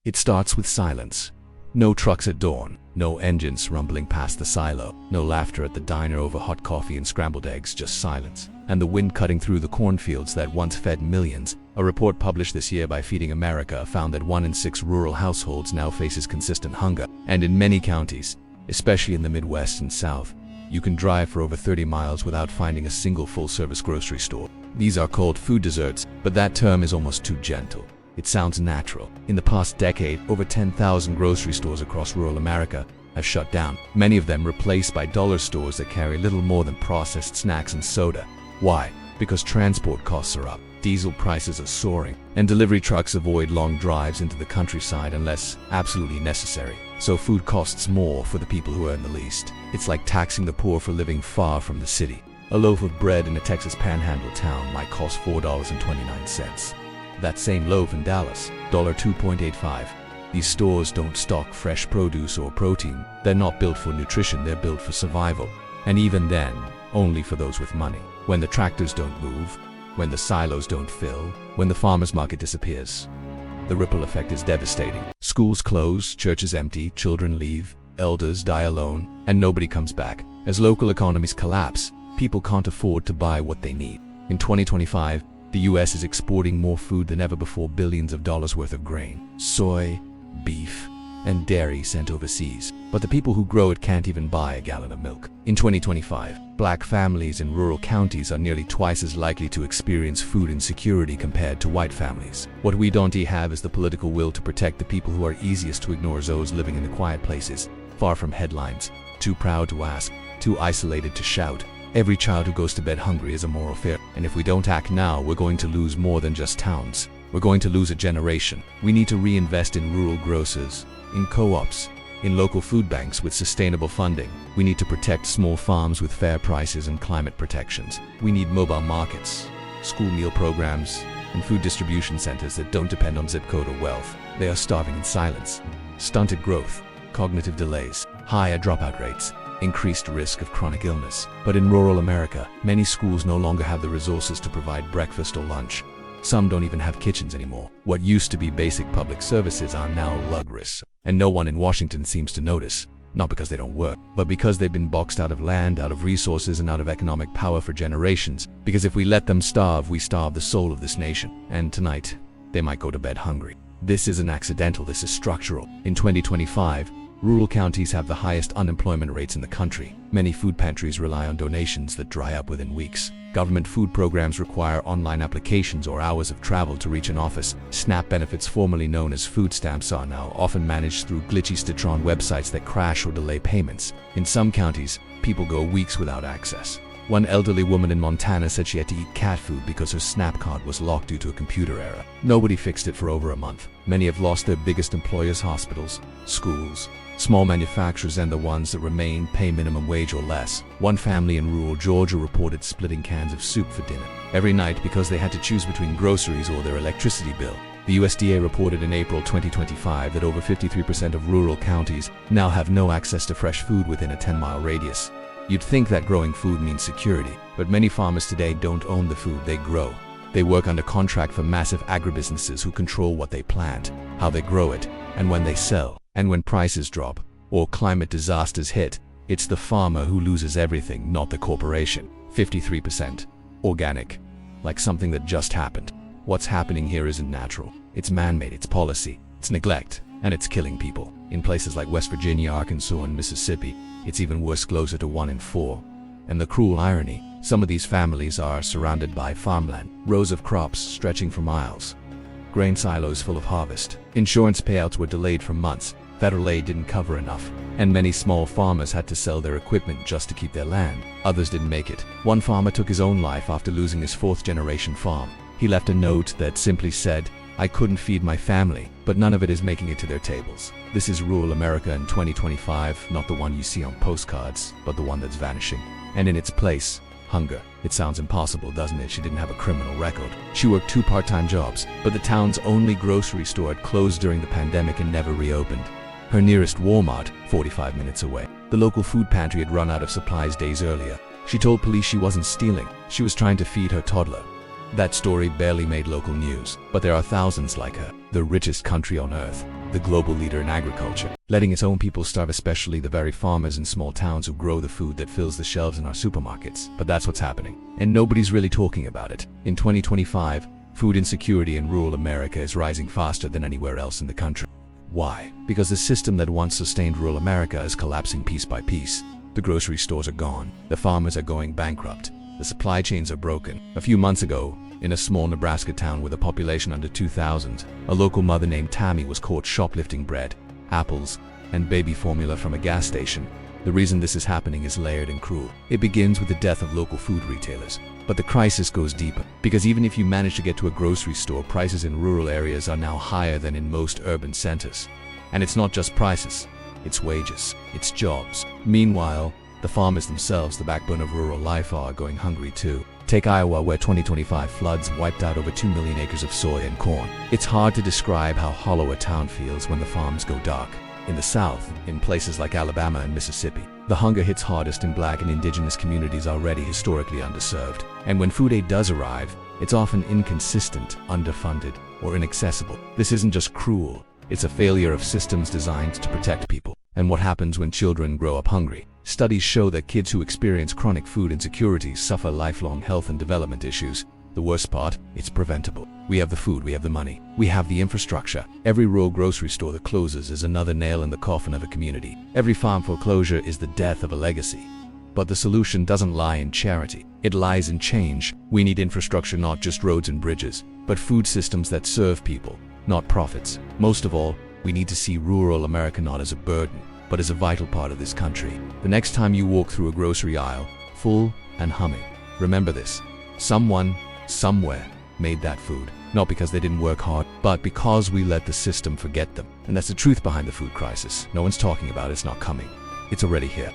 It starts with silence. No trucks at dawn, no engines rumbling past the silo, no laughter at the diner over hot coffee and scrambled eggs, just silence. And the wind cutting through the cornfields that once fed millions. A report published this year by Feeding America found that 1 in 6 rural households now faces consistent hunger. And in many counties, especially in the Midwest and South, you can drive for over 30 miles without finding a single full-service grocery store. These are called food deserts, but that term is almost too gentle. It sounds natural. In the past decade, over 10,000 grocery stores across rural America have shut down, many of them replaced by dollar stores that carry little more than processed snacks and soda. Why? Because transport costs are up, diesel prices are soaring, and delivery trucks avoid long drives into the countryside unless absolutely necessary. So food costs more for the people who earn the least. It's like taxing the poor for living far from the city. A loaf of bread in a Texas panhandle town might cost $4.29. That same loaf in Dallas, $2.85. These stores don't stock fresh produce or protein. They're not built for nutrition, they're built for survival. And even then, only for those with money. When the tractors don't move, when the silos don't fill, when the farmer's market disappears, the ripple effect is devastating. Schools close, churches empty, children leave, elders die alone, and nobody comes back. As local economies collapse, people can't afford to buy what they need. In 2025, the US is exporting more food than ever before, billions of dollars worth of grain, soy, beef, and dairy sent overseas. But the people who grow it can't even buy a gallon of milk. In 2025, black families in rural counties are nearly twice as likely to experience food insecurity compared to white families. What we don't have is the political will to protect the people who are easiest to ignore, those living in the quiet places, far from headlines, too proud to ask, too isolated to shout. Every child who goes to bed hungry is a moral failure, and if we don't act now, we're going to lose more than just towns. We're going to lose a generation. We need to reinvest in rural grocers, in co-ops, in local food banks with sustainable funding. We need to protect small farms with fair prices and climate protections. We need mobile markets, school meal programs, and food distribution centers that don't depend on zip code or wealth. They are starving in silence. Stunted growth, cognitive delays, higher dropout rates, increased risk of chronic illness. But in rural America, many schools no longer have the resources to provide breakfast or lunch. Some don't even have kitchens anymore. What used to be basic public services are now luxuries, and no one in Washington seems to notice. Not because they don't work, but because they've been boxed out of land, out of resources, and out of economic power for generations. Because if we let them starve, we starve the soul of this nation. And tonight, they might go to bed hungry. This isn't accidental, this is structural. In 2025, rural counties have the highest unemployment rates in the country. Many food pantries rely on donations that dry up within weeks. Government food programs require online applications or hours of travel to reach an office. SNAP benefits, formerly known as food stamps, are now often managed through glitchy Citron websites that crash or delay payments. In some counties, people go weeks without access. One elderly woman in Montana said she had to eat cat food because her SNAP card was locked due to a computer error. Nobody fixed it for over a month. Many have lost their biggest employers: hospitals, schools, small manufacturers, and the ones that remain pay minimum wage or less. One family in rural Georgia reported splitting cans of soup for dinner every night because they had to choose between groceries or their electricity bill. The USDA reported in April 2025 that over 53% of rural counties now have no access to fresh food within a 10-mile radius. You'd think that growing food means security, but many farmers today don't own the food they grow. They work under contract for massive agribusinesses who control what they plant, how they grow it, and when they sell. And when prices drop, or climate disasters hit, it's the farmer who loses everything, not the corporation. 53% organic, like something that just happened. What's happening here isn't natural. It's man-made, it's policy, it's neglect, and it's killing people. In places like West Virginia, Arkansas, and Mississippi, it's even worse, closer to 1 in 4. And the cruel irony, some of these families are surrounded by farmland, rows of crops stretching for miles, grain silos full of harvest. Insurance payouts were delayed for months. Federal aid didn't cover enough, and many small farmers had to sell their equipment just to keep their land. Others didn't make it. One farmer took his own life after losing his 4th-generation farm. He left a note that simply said, "I couldn't feed my family," but none of it is making it to their tables. This is rural America in 2025, not the one you see on postcards, but the one that's vanishing. And in its place, hunger. It sounds impossible, doesn't it? She didn't have a criminal record. She worked 2 part-time jobs, but the town's only grocery store had closed during the pandemic and never reopened. Her nearest Walmart, 45 minutes away. The local food pantry had run out of supplies days earlier. She told police she wasn't stealing. She was trying to feed her toddler. That story barely made local news, but there are thousands like her. The richest country on earth, the global leader in agriculture, letting its own people starve, especially the very farmers in small towns who grow the food that fills the shelves in our supermarkets. But that's what's happening, and nobody's really talking about it. In 2025, food insecurity in rural America is rising faster than anywhere else in the country. Why? Because the system that once sustained rural America is collapsing piece by piece. The grocery stores are gone, the farmers are going bankrupt, the supply chains are broken. A few months ago, in a small Nebraska town with a population under 2,000, a local mother named Tammy was caught shoplifting bread, apples, and baby formula from a gas station. The reason this is happening is layered and cruel. It begins with the death of local food retailers. But the crisis goes deeper, because even if you manage to get to a grocery store, prices in rural areas are now higher than in most urban centers. And it's not just prices, it's wages, it's jobs. Meanwhile, the farmers themselves, the backbone of rural life, are going hungry too. Take Iowa, where 2025 floods wiped out over 2 million acres of soy and corn. It's hard to describe how hollow a town feels when the farms go dark. In the South, in places like Alabama and Mississippi, the hunger hits hardest in Black and Indigenous communities already historically underserved. And when food aid does arrive, it's often inconsistent, underfunded, or inaccessible. This isn't just cruel, it's a failure of systems designed to protect people. And what happens when children grow up hungry? Studies show that kids who experience chronic food insecurity suffer lifelong health and development issues. The worst part, it's preventable. We have the food, we have the money, we have the infrastructure. Every rural grocery store that closes is another nail in the coffin of a community. Every farm foreclosure is the death of a legacy. But the solution doesn't lie in charity. It lies in change. We need infrastructure, not just roads and bridges, but food systems that serve people, not profits. Most of all, we need to see rural America not as a burden, but as a vital part of this country. The next time you walk through a grocery aisle, full and humming, remember this: someone, somewhere, made that food. Not because they didn't work hard, but because we let the system forget them. And that's the truth behind the food crisis. No one's talking about it, it's not coming. It's already here.